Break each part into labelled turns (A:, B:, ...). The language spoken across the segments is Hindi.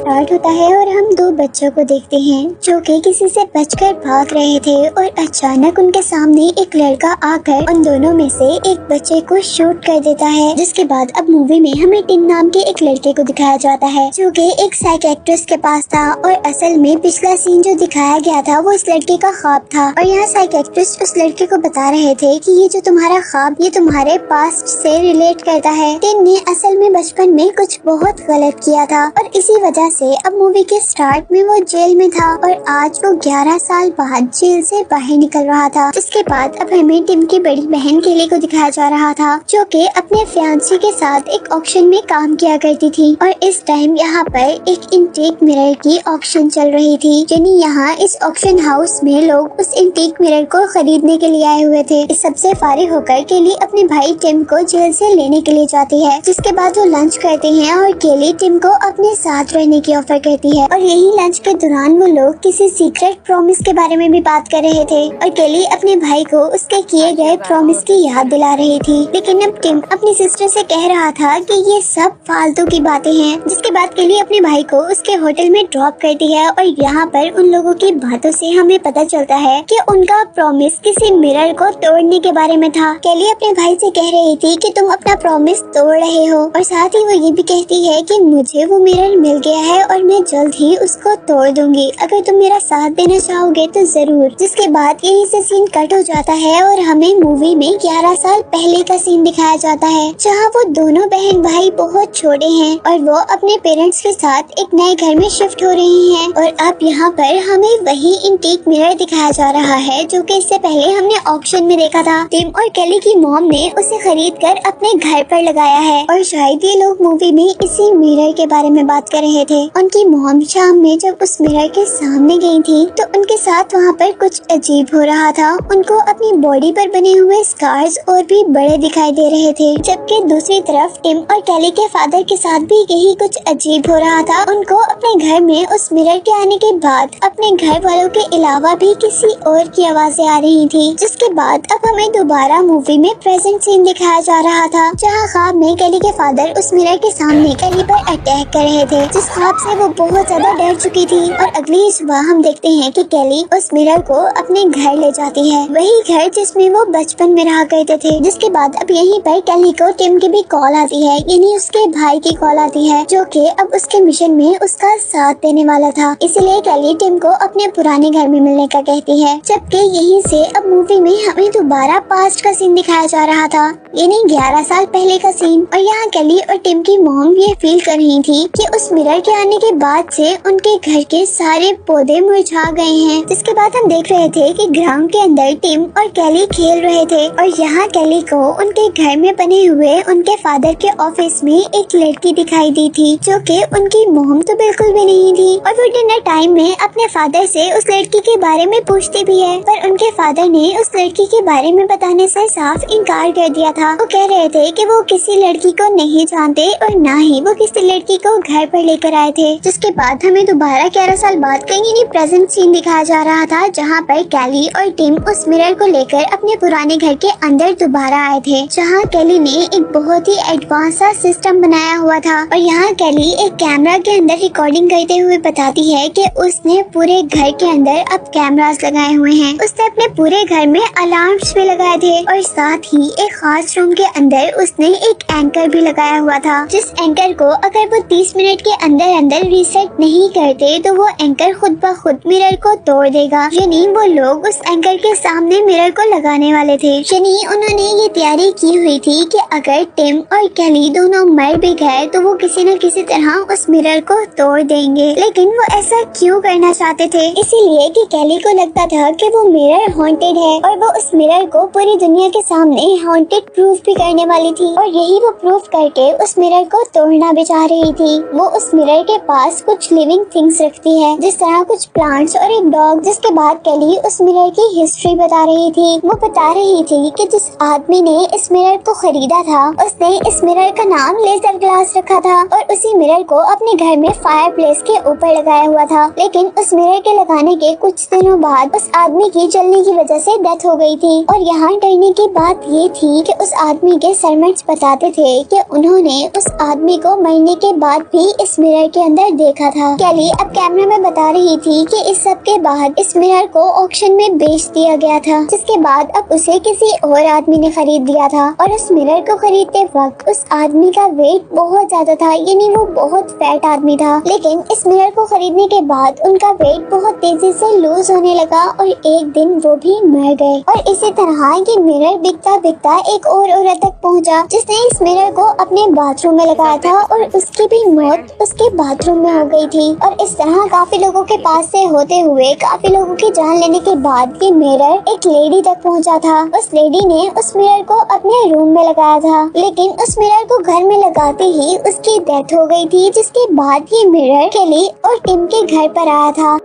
A: स्टार्ट होता है और हम दो बच्चों को देखते हैं जो कि किसी से बचकर भाग रहे थे और अचानक उनके सामने एक लड़का आकर उन दोनों में से एक बच्चे को शूट कर देता है। जिसके बाद अब मूवी में हमें टिम नाम के एक लड़के को दिखाया जाता है जो कि एक साइकियाट्रिस्ट के पास था और असल में पिछला सीन जो दिखाया गया था वो इस लड़के का ख्वाब था और यहाँ साइकियाट्रिस्ट उस लड़के को बता रहे थे कि ये जो तुम्हारा ख्वाब ये तुम्हारे पास्ट से रिलेट करता है। टिम ने असल में बचपन में कुछ बहुत गलत किया था और इसी वजह से अब मूवी के स्टार्ट में वो जेल में था और आज वो 11 साल बाद जेल से बाहर निकल रहा था। जिसके बाद अब हमें टिम की बड़ी बहन केली को दिखाया जा रहा था जो कि अपने फियांसे के साथ एक ऑक्शन में काम किया करती थी और इस टाइम यहाँ पर एक इंटीक मिरर की ऑक्शन चल रही थी। यानी यहाँ इस ऑक्शन हाउस में लोग उस इंटीक मिरर को खरीदने के लिए आए हुए थे। इस सबसे फारिग होकर केली अपने भाई टिम को जेल से लेने के लिए जाती है। जिसके बाद वो लंच करते हैं और केली टिम को अपने साथ रहने की ऑफर करती है और यही लंच के दौरान वो लोग किसी सीक्रेट प्रॉमिस के बारे में भी बात कर रहे थे और केली अपने भाई को उसके किए गए प्रॉमिस की याद दिला रही थी। लेकिन अब टिम अपनी सिस्टर से कह रहा था कि ये सब फालतू की बातें हैं। जिसके बाद केली अपने भाई को उसके होटल में ड्रॉप करती है और यहाँ पर उन लोगों की बातों से हमें पता चलता है कि उनका प्रॉमिस किसी मिरर को तोड़ने के बारे में था। केली अपने भाई से कह रही थी कि तुम अपना प्रॉमिस तोड़ रहे हो और साथ ही वो ये भी कहती है कि मुझे वो मिरर मिल गया है और मैं जल्द ही उसको तोड़ दूंगी, अगर तुम मेरा साथ देना चाहोगे तो जरूर। जिसके बाद यहीं से सीन कट हो जाता है और हमें मूवी में 11 साल पहले का सीन दिखाया जाता है जहाँ वो दोनों बहन भाई बहुत छोटे हैं और वो अपने पेरेंट्स के साथ एक नए घर में शिफ्ट हो रही हैं। और अब यहाँ पर हमें वही इंटीक मिरर दिखाया जा रहा है जो कि इससे पहले हमने ऑक्शन में देखा था। टिम और केली की मॉम ने उसे खरीद कर अपने घर पर लगाया है और शायद ये लोग मूवी में इसी मिरर के बारे में बात कर रहे थे। उनकी मॉम शाम में जब उस मिरर के सामने गई थी तो उनके साथ वहाँ पर कुछ अजीब हो रहा था। उनको अपनी बॉडी पर बने हुए स्कार्स और भी बड़े दिखाई दे रहे थे, जबकि दूसरी तरफ टिम और केली के फादर के साथ भी यही कुछ अजीब हो रहा था। उनको अपने घर में उस मिरर के आने के बाद अपने घर वालों के अलावा भी किसी और की आवाजें आ रही थी। जिसके बाद अब हमें दोबारा मूवी में प्रेजेंट सीन दिखाया जा रहा था जहाँ ख्वाब में केली के फादर उस मिरर के सामने केली पर अटैक कर रहे थे, जिस ख्वाब से वो बहुत ज्यादा डर चुकी थी। और अगली सुबह हम देखते हैं कि केली उस मिरर को अपने घर ले जाती है, वही घर जिसमें वो बचपन में रहा करते थे। जिसके बाद अब यहीं पर केली को टिम की भी कॉल आती है, यानी उसके भाई की कॉल आती है जो कि अब उसके मिशन में उसका साथ देने वाला था। इसलिए केली टिम को अपने पुराने घर में मिलने का कहती है। जबकि यहीं से अब मूवी में हमें दोबारा पास्ट का सीन दिखाया जा रहा था, यानी 11 साल पहले का सीन। और यहाँ केली और टिम की मॉम ये फील कर रही थी कि उस मिरर के आने के बाद से उनके घर के सारे पौधे मुरझा गए हैं। जिसके बाद हम देख रहे थे कि ग्राउंड के अंदर टिम और केली खेल रहे थे और यहाँ केली को उनके घर में बने हुए उनके फादर के ऑफिस में एक लड़की दिखाई दी थी जो कि उनकी मॉम तो बिल्कुल भी नहीं थी। और वो डिनर टाइम में अपने फादर से उस लड़की के बारे में पूछती भी है, पर उनके फादर ने उस लड़की के बारे में बताने से साफ इनकार कर दिया था। वो कह रहे थे कि वो किसी लड़की को नहीं जानते और ना ही वो किसी लड़की को घर पर लेकर आए थे। जिसके बाद हमें दोबारा 11 साल बाद कहीं प्रेजेंट सीन दिखाया जा रहा था जहाँ पर केली और टिम उस मिरर को लेकर अपने पुराने घर के अंदर दोबारा आए थे, जहाँ केली ने एक बहुत ही एडवांस सा सिस्टम बनाया हुआ था। और यहाँ केली एक कैमरा के अंदर रिकॉर्डिंग करते हुए बताती है कि उसने पूरे घर के अंदर अब कैमरास लगाए हुए हैं। उसने अपने पूरे घर में अलार्म्स भी लगाए थे और साथ ही एक खास रूम के अंदर उसने एक एंकर भी लगाया हुआ था, जिस एंकर को अगर वो 30 मिनट के अंदर अंदर रीसेट नहीं करते तो वो एंकर खुद ब खुद मिरर को तोड़ देगा। यानी वो लोग उस एंकर के सामने मिरर को लगाने वाले थे। यानी उन्होंने ये तैयारी की हुई थी कि अगर टिम और केली दोनों मर भी गए तो वो किसी न किसी तरह उस मिरर को तोड़ देंगे। लेकिन वो ऐसा क्यों करना चाहते थे? इसीलिए कि केली को लगता था कि वो मिरर हॉन्टेड है और वो उस मिरर को पूरी दुनिया के सामने हॉन्टेड प्रूफ भी करने वाली थी और यही वो प्रूफ करके उस मिरर को तोड़ना भी चाह रही थी। वो उस मिरर के पास कुछ लिविंग थिंग्स रखती है, जिस तरह कुछ प्लांट्स और एक डॉग। जिसके बाद केली उस मिरर की हिस्ट्री बता रही थी। वो बता रही थी कि जिस आदमी ने इस मिरर को खरीदा था उसने इस मिरर का नाम लेजर ग्लास रखा था और उसी मिरर को अपने घर में फायर प्लेस के ऊपर लगाया हुआ था। लेकिन उस मिरर के लगाने के कुछ दिनों बाद उस आदमी की जलने की वजह से डेथ हो गई थी। और यहाँ डरने की बात ये थी कि उस आदमी के सर्वेंट्स बताते थे कि उन्होंने उस आदमी को मरने के बाद भी इस मिरर के अंदर देखा था। केली अब कैमरा में बता रही थी कि इस सब के बाद इस मिरर को ऑक्शन में बेच दिया गया था, जिसके बाद अब उसे किसी और आदमी ने खरीद लिया था। और उस मिरर को खरीदते वक्त उस आदमी का वेट बहुत ज्यादा था, यानी वो बहुत फैट आदमी था। लेकिन इस मिरर को खरीदने के बाद उनका वेट बहुत तेजी से लूज होने लगा और एक दिन वो भी मर गए। और इसी तरह ये मिरर बिकता बिकता एक और औरत तक पहुंचा, जिसने इस मिरर को अपने बाथरूम में लगाया था और उसकी भी मौत उसके बाथरूम में हो गई थी। और इस तरह काफी लोगों के पास से होते हुए काफी लोगों की जान लेने के बाद ये मिरर एक लेडी तक पहुंचा था। उस लेडी ने उस मिरर को अपने रूम में लगाया था, लेकिन उस मिरर को घर में लगाते ही उसकी डेथ हो गई थी, जिसके बाद ये मिरर केली और टिम के घर पर आया था।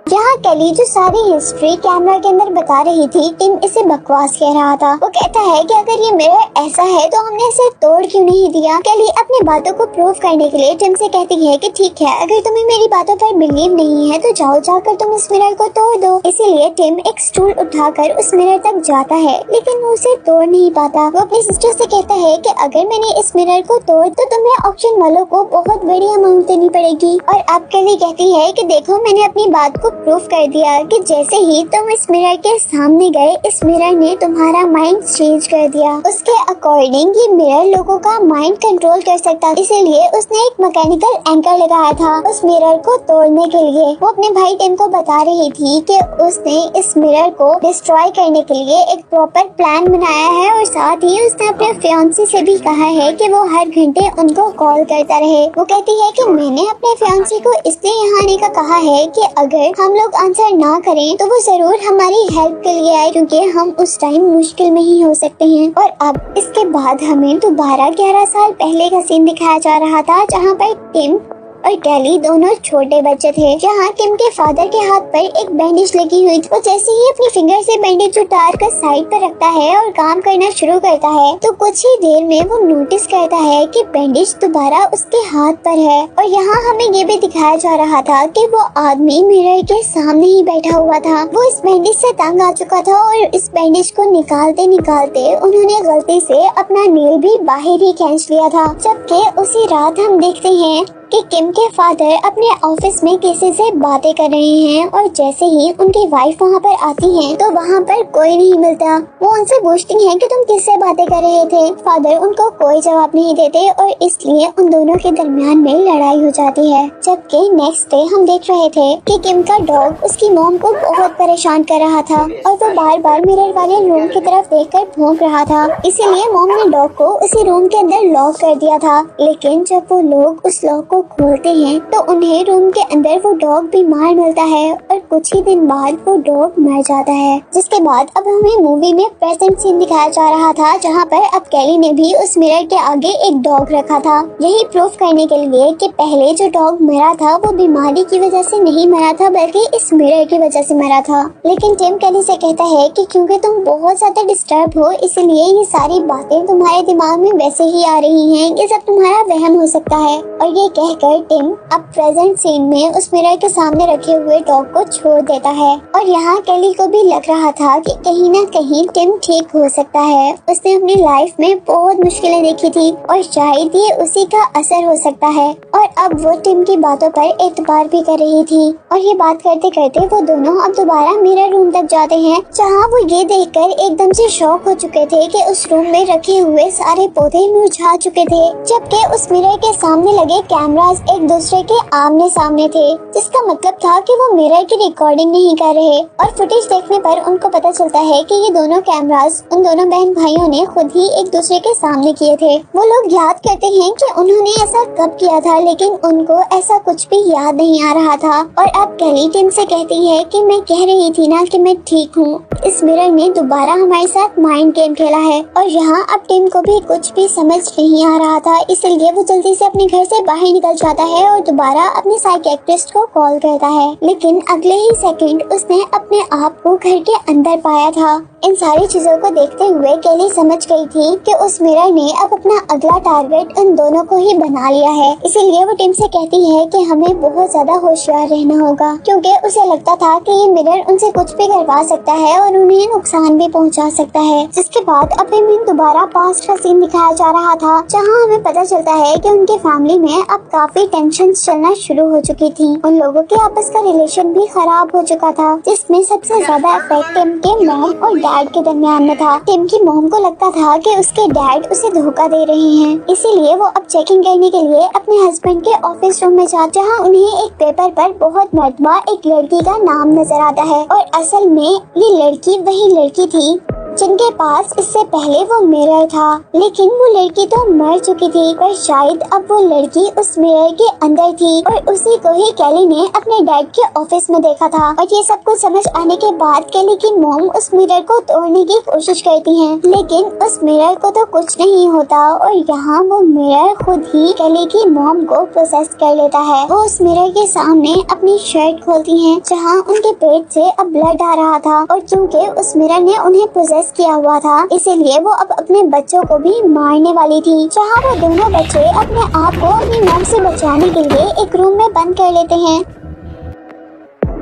A: यहाँ केली जो सारी हिस्ट्री कैमरा के अंदर बता रही थी, टिम इसे बकवास कह रहा था। वो कहता है कि अगर ये मिरर ऐसा है तो हमने इसे तोड़ क्यों नहीं दिया। केली अपनी बातों को प्रूव करने के लिए टिम से कहती है कि ठीक है, अगर तुम्हें मेरी बातों पर बिलीव नहीं है तो जाओ जाकर तुम इस मिरर को तोड़ दो। इसीलिए टिम एक स्टूल उठाकर उस मिरर तक जाता है, लेकिन वो उसे तोड़ नहीं पाता। वो अपनी सिस्टर से कहता है कि अगर मैंने इस मिरर को तोड़ तो तुम्हें ऑक्शन वालों को बहुत बड़ी अमाउंट देनी पड़ेगी। और अब केली कहती है कि देखो, मैंने अपनी बात को प्रूफ कर दिया कि जैसे ही तुम इस मिरर के सामने गए, इस मिरर ने तुम्हारा माइंड चेंज कर दिया। उसके अकॉर्डिंग ये मिरर लोगों का माइंड कंट्रोल कर सकता, इसीलिए उसने एक मैकेनिकल एंकर लगाया था उस मिरर को तोड़ने के लिए। वो अपने भाई टिम को बता रही थी कि उसने इस मिरर को डिस्ट्रॉय करने के लिए एक प्रॉपर प्लान बनाया है और साथ ही उसने अपने फियांसी से भी कहा है कि वो हर घंटे उनको कॉल करता रहे। वो कहती है कि मैंने अपने फियांसी को इसलिए यहाँ आने का कहा है कि अगर हम लोग आंसर ना करें तो वो जरूर हमारी हेल्प के लिए आए, क्योंकि हम उस टाइम मुश्किल में ही हो सकते हैं। और अब इसके बाद हमें दोबारा 11 साल पहले का सीन दिखाया जा रहा था, जहाँ पर टिम और केली दोनों छोटे बच्चे थे। जहाँ टिम के फादर के हाथ पर एक बैंडेज लगी हुई थी। वो जैसे ही अपनी फिंगर से बैंडेज उतार कर साइड पर रखता है और काम करना शुरू करता है, तो कुछ ही देर में वो नोटिस करता है कि बैंडेज दोबारा उसके हाथ पर है। और यहाँ हमें ये भी दिखाया जा रहा था कि वो आदमी मिरर के सामने ही बैठा हुआ था। वो इस बैंडेज से तंग आ चुका था और इस बैंडेज को निकालते निकालते उन्होंने गलती से अपना नेल भी बाहर ही खींच लिया था। जबकि उसी रात हम देखते हैं कि किम के फादर अपने ऑफिस में किसी से बातें कर रहे हैं और जैसे ही उनकी वाइफ वहाँ पर आती है तो वहाँ पर कोई नहीं मिलता। वो उनसे पूछती हैं कि तुम किससे बातें कर रहे थे। फादर उनको कोई जवाब नहीं देते और इसलिए उन दोनों के दरमियान में लड़ाई हो जाती है। जबकि नेक्स्ट डे हम देख रहे थे कि किम का डॉग उसकी मॉम को बहुत परेशान कर रहा था और वो बार बार मिरर वाले रूम की तरफ देखकर भौंक रहा था। इसीलिए मॉम ने डॉग को उसी रूम के अंदर लॉक कर दिया था। लेकिन जब वो लोग उस लॉक को खोलते हैं तो उन्हें रूम के अंदर वो डॉग बीमार मिलता है और कुछ ही दिन बाद वो डॉग मर जाता है। जिसके बाद अब हमें मूवी में प्रेजेंट सीन दिखाया जा रहा था, जहाँ पर अब केली ने भी उस मिरर के आगे एक डॉग रखा था, यही प्रूफ करने के लिए कि पहले जो डॉग मरा था वो बीमारी की वजह से नहीं मरा था बल्कि इस मिरर की वजह से मरा था। लेकिन टिम केली से कहता है कि क्योंकि तुम बहुत ज्यादा डिस्टर्ब हो इसलिए ये सारी बातें तुम्हारे दिमाग में वैसे ही आ रही हैं, ये सब तुम्हारा वहम हो सकता है। और ये कहकर टिम अब प्रेजेंट सीन में उस मिरर के सामने रखे हुए डॉग को छोड़ देता है। और यहाँ केली को भी लग रहा था कि कहीं ना कहीं टिम ठीक हो सकता है। उसने अपनी लाइफ में बहुत मुश्किलें देखी थी और शायद ये उसी का असर हो सकता है। और अब वो टिम की बातों पर एतबार भी कर रही थी। और ये बात करते करते वो दोनों अब दोबारा मिरर रूम तक जाते हैं, जहाँ वो ये देखकर एकदम से शॉक हो चुके थे कि उस रूम में रखे हुए सारे पौधे मुरझा चुके थे, जबकि उस मिरर के सामने लगे कैमरास एक दूसरे के आमने सामने थे, जिसका मतलब था कि वो मिरर की रिकॉर्डिंग नहीं कर रहे। और फुटेज देखने पर उनको पता चलता है कि ये दोनों कैमरास उन दोनों बहन भाइयों ने खुद ही एक दूसरे के सामने किए थे। वो लोग याद करते हैं कि उन्होंने ऐसा कब किया था, लेकिन उनको ऐसा कुछ भी याद नहीं आ रहा था। और अब केली टिम से कहती है कि मैं कह रही थी ना कि मैं ठीक हूँ, इस मिरर ने दोबारा हमारे साथ माइंड गेम खेला है। और यहाँ अब टिम को भी कुछ भी समझ नहीं आ रहा था, इसलिए वो जल्दी से अपने घर से बाहर निकल जाता है और दोबारा अपने साइकियाट्रिस्ट को कॉल करता है। लेकिन अगले ही सेकंड उसने अपने आप को घर के अंदर पाया था। इन सारी चीजों को देखते हुए केली समझ गई थी कि उस मिरर ने अब अपना अगला टारगेट उन दोनों को ही बना लिया है। इसीलिए वो टिम से कहती है कि हमें बहुत ज्यादा होशियार रहना होगा, क्योंकि उसे लगता था कि ये मिरर उनसे कुछ भी करवा सकता है और उन्हें नुकसान भी पहुंचा सकता है। जिसके बाद अब हमें दोबारा पास्ट का सीन दिखाया जा रहा था, जहाँ हमें पता चलता है कि उनके फैमिली में अब काफी टेंशन चलना शुरू हो चुकी थी। उन लोगों के आपस का रिलेशन भी खराब हो चुका था, जिसमें सबसे ज्यादा इफेक्ट टिम के मॉम और डैड के दरमियान में था। टिम की मॉम को लगता था कि उसके डैड उसे धोखा दे रहे हैं, इसीलिए वो अब चेकिंग करने के लिए अपने हस्बैंड के ऑफिस रूम में जाती, जहाँ उन्हें एक पेपर पर बहुत मरतबा एक लड़की का नाम नजर आता है और असल में ये लड़की वही लड़की थी जिनके पास इससे पहले वो मिरर था, लेकिन वो लड़की तो मर चुकी थी, पर शायद अब वो लड़की उस मिरर के अंदर थी और उसी को ही केली ने अपने डैड के ऑफिस में देखा था। और ये सब कुछ समझ आने के बाद केली की मॉम उस मिरर को तोड़ने की कोशिश करती है, लेकिन उस मिरर को तो कुछ नहीं होता और यहाँ वो मिरर खुद ही केली की मॉम को प्रोसेस कर लेता है। वो उस मिरर के सामने अपनी शर्ट खोलती है, जहाँ उनके पेट से अब ब्लड आ रहा था और क्योंकि उस मिरर ने उन्हें प्रोसेस किया हुआ था, इसीलिए वो अब अपने बच्चों को भी मारने वाली थी। जहाँ वो दोनों बच्चे अपने आप को अपनी मॉम से बचाने के लिए एक रूम में बंद कर लेते हैं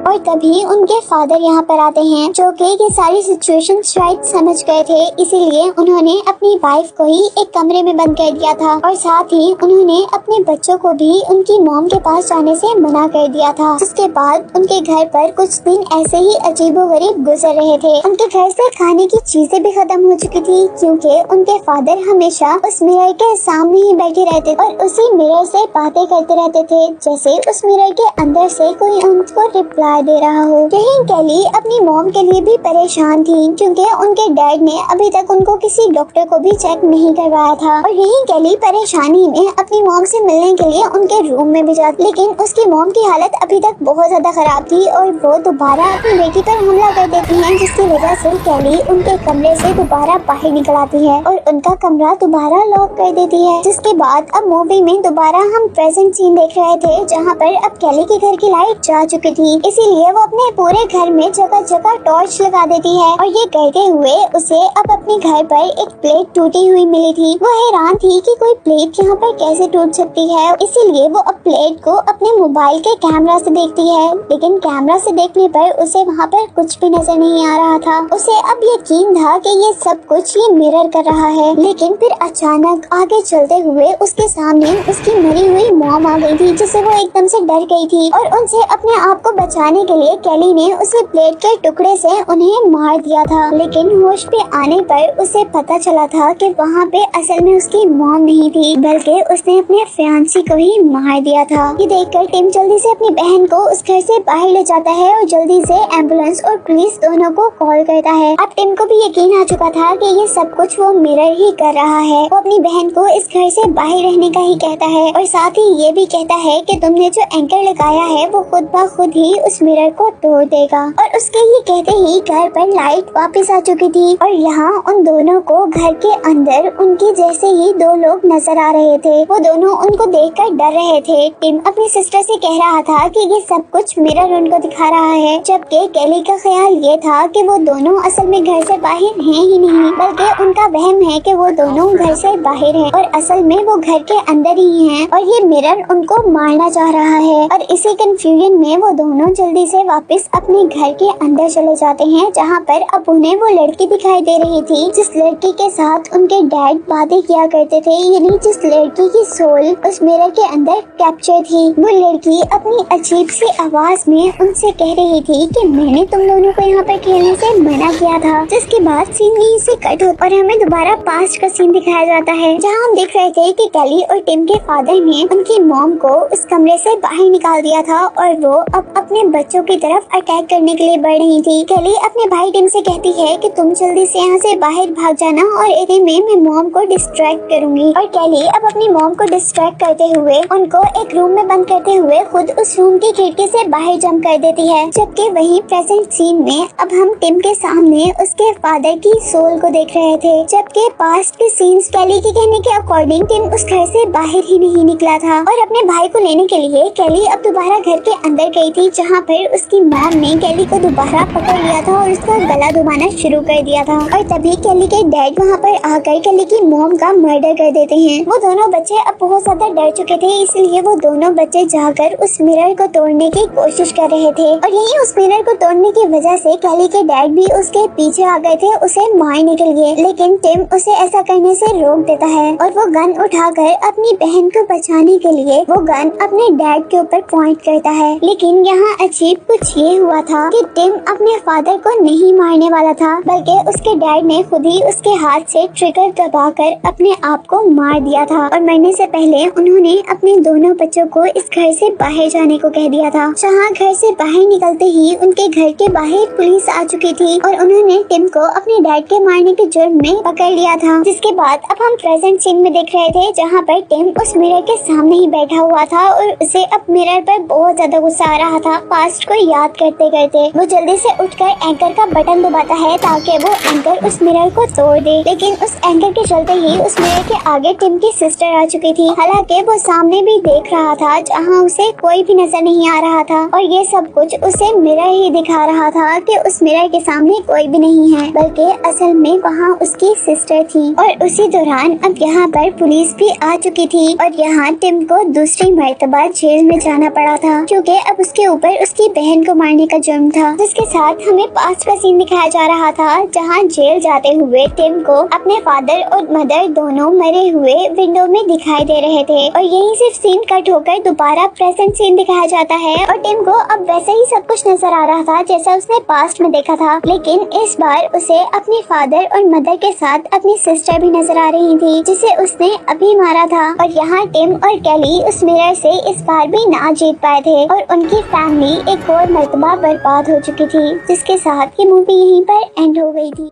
A: और तभी उनके फादर यहाँ पर आते हैं, जो कि ये सारी सिचुएशन शायद समझ गए थे, इसीलिए उन्होंने अपनी वाइफ को ही एक कमरे में बंद कर दिया था और साथ ही उन्होंने अपने बच्चों को भी उनकी मॉम के पास जाने से मना कर दिया था। जिसके बाद उनके घर पर कुछ दिन ऐसे ही अजीबोगरीब गुजर रहे थे। उनके घर से खाने की चीजें भी खत्म हो चुकी थी, क्योंकि उनके फादर हमेशा उस मिरर के सामने ही बैठे रहते और उसी मिरर से बातें करते रहते थे, जैसे उस मिरर के अंदर से कोई उनको रिप्लाई दे रहा हो। यही केली अपनी मॉम के लिए भी परेशान थी, क्योंकि उनके डैड ने अभी तक उनको किसी डॉक्टर को भी चेक नहीं करवाया था और यही केली परेशानी में अपनी मॉम से मिलने के लिए उनके रूम में भी जाती, लेकिन उसकी मॉम की हालत अभी तक बहुत ज्यादा खराब थी और वो दोबारा अपनी बेटी पर हमला कर देती है, जिसकी वजह से केली उनके कमरे से दोबारा बाहर निकल आती है और उनका कमरा दोबारा लॉक कर देती है। जिसके बाद अब मूवी में दोबारा हम प्रेजेंट सीन देख रहे थे, जहाँ पर अब केली के घर की लाइट जा चुकी थी, इसीलिए वो अपने पूरे घर में जगह जगह टॉर्च लगा देती है और ये कहते हुए उसे अब अपने घर पर एक प्लेट टूटी हुई मिली थी। वो हैरान थी कि कोई प्लेट यहाँ पर कैसे टूट सकती है, इसीलिए वो अब प्लेट को अपने मोबाइल के कैमरा से देखती है, लेकिन कैमरा से देखने पर उसे वहाँ पर कुछ भी नजर नहीं आ रहा था। उसे अब यकीन था कि ये सब कुछ ये मिरर कर रहा है, लेकिन फिर अचानक आगे चलते हुए उसके सामने उसकी मरी हुई मॉम आ गई थी, जिससे वो एकदम से डर गई थी और उनसे अपने आप को बचाने के लिए केली ने उसे प्लेट के टुकड़े से उन्हें मार दिया था। लेकिन होश पे आने पर उसे पता चला था कि वहाँ पे असल में उसकी मॉम नहीं थी, बल्कि उसने अपने फियांसी को ही मार दिया था। ये देखकर टिम जल्दी से अपनी बहन को उस घर से बाहर ले जाता है और जल्दी से एम्बुलेंस और पुलिस दोनों को कॉल करता है। अब टिम को भी यकीन आ चुका था कि ये सब कुछ वो मिरर ही कर रहा है। वो अपनी बहन को इस घर से बाहर रहने का ही कहता है और साथ ही ये भी कहता है कि तुमने जो एंकर लगाया है वो खुद ब खुद ही उस मिरर को तोड़ देगा। और उसके ये कहते ही घर पर लाइट वापस आ चुकी थी और यहाँ उन दोनों को घर के अंदर उनके जैसे ही दो लोग नजर आ रहे थे। वो दोनों उनको देखकर डर रहे थे। टिम अपनी सिस्टर से कह रहा था कि ये सब कुछ मिरर उनको दिखा रहा है, जबकि केली का ख्याल ये था कि वो दोनों असल में घर से बाहर हैं ही नहीं, बल्कि उनका वहम है कि वो दोनों घर से बाहर हैं और असल में वो घर के अंदर ही हैं और ये मिरर उनको मारना चाह रहा है। और इसी कंफ्यूजन में वो दोनों जल्दी से वापस अपने घर के अंदर चले जाते हैं, जहाँ पर अब उन्हें वो लड़की दिखाई दे रही थी जिस लड़की के साथ उनके डैड बातें किया करते थे, यानी जिस लड़की की सोल उस मिरर के अंदर कैप्चर थी। वो लड़की अपनी अजीब सी आवाज में उनसे कह रही थी कि मैंने तुम दोनों को यहाँ पर खेलने से मना किया था। जिसके बाद सीन यहीं से कट होता और हमें दोबारा पास्ट का सीन दिखाया जाता है, जहाँ हम देख रहे थे कि केली और टिम के फादर ने उनकी मॉम को उस कमरे से बाहर निकाल दिया था और वो अब अपने बच्चों की तरफ अटैक करने के लिए बढ़ रही थी। केली अपने भाई टिम से कहती है कि तुम जल्दी से यहाँ से बाहर भाग जाना और इतने में मैं मॉम को डिस्ट्रैक्ट करूंगी। और केली अब अपनी मॉम को डिस्ट्रैक्ट करते हुए उनको एक रूम में बंद करते हुए खुद उस रूम की खिड़की से बाहर जंप कर देती है। जबकि वही प्रेजेंट सीन में अब हम टिम के सामने उसके फादर की सोल को देख रहे थे, जबकि पास्ट के सीन्स केली के कहने के अकॉर्डिंग टिम उस घर से बाहर ही नहीं निकला था और अपने भाई को लेने के लिए केली अब दोबारा घर के अंदर गई थी, जहाँ पर उसकी मैम ने केली को दोबारा पकड़ लिया था और उसका गला दबाना शुरू कर दिया था। और तभी केली के डैड वहाँ पर आकर केली की मॉम का मर्डर कर देते हैं। वो दोनों बच्चे अब बहुत ज्यादा डर चुके थे, इसलिए वो दोनों बच्चे जाकर उस मिरर को तोड़ने की कोशिश कर रहे थे। और यही उस मिरर को तोड़ने की वजह से केली के डैड भी उसके पीछे आ गए थे उसे मारने के लिए, लेकिन टिम उसे ऐसा करने से रोक देता है और वो गन उठाकर अपनी बहन को बचाने के लिए वो गन अपने डैड के ऊपर पॉइंट करता है। लेकिन यहाँ अजीब कुछ ये हुआ था कि टिम अपने फादर को नहीं मारने वाला था, बल्कि उसके डैड ने खुद ही उसके हाथ से ट्रिगर दबाकर अपने आप को मार दिया था। और मरने से पहले उन्होंने अपने दोनों बच्चों को इस घर से बाहर जाने को कह दिया था। जहाँ घर से बाहर निकलते ही उनके घर के बाहर पुलिस आ चुकी थी और उन्होंने टिम को अपने डैड के मारने के जुर्म में पकड़ लिया था। जिसके बाद अब हम प्रेजेंट सीन में देख रहे थे, जहाँ पर टिम उस मिरर के सामने ही बैठा हुआ था और उसे अब मिरर पर बहुत ज्यादा गुस्सा आ रहा था। पास्ट को याद करते करते वो जल्दी से उठकर एंकर का बटन दबाता है ताकि वो एंकर उस मिरर को तोड़ दे। लेकिन उस एंकर के चलते ही उस मिरर के आगे टिम की सिस्टर आ चुकी थी। हालांकि वो सामने भी देख रहा था जहाँ उसे कोई भी नजर नहीं आ रहा था और ये सब कुछ उसे मिरर ही दिखा रहा था कि उस मिरर के सामने कोई भी नहीं है, बल्कि असल में वहाँ उसकी सिस्टर थी। और उसी दौरान अब यहाँ पर पुलिस भी आ चुकी थी और यहाँ टिम को दूसरी मर्तबा जेल में जाना पड़ा था, क्योंकि अब उसके ऊपर उसकी बहन को मारने का जुर्म था। जिसके साथ हमें पास्ट का सीन दिखाया जा रहा था, जहाँ जेल जाते हुए टिम को अपने फादर और मदर दोनों मरे हुए विंडो में दिखाई दे रहे थे। और यही सिर्फ सीन कट होकर दोबारा प्रेजेंट सीन दिखाया जाता है और टिम को अब वैसे ही सब कुछ नजर आ रहा था जैसा उसने पास्ट में देखा था, लेकिन इस बार उसे अपने फादर और मदर के साथ अपनी सिस्टर भी नजर आ रही थी जिसे उसने अभी मारा था। और यहाँ टिम और केली उस मिरर से इस बार भी ना जीत पाए थे और उनकी फैमिली एक और मर्तबा बर्बाद हो चुकी थी। जिसके साथ ये मूवी यहीं पर एंड हो गई थी।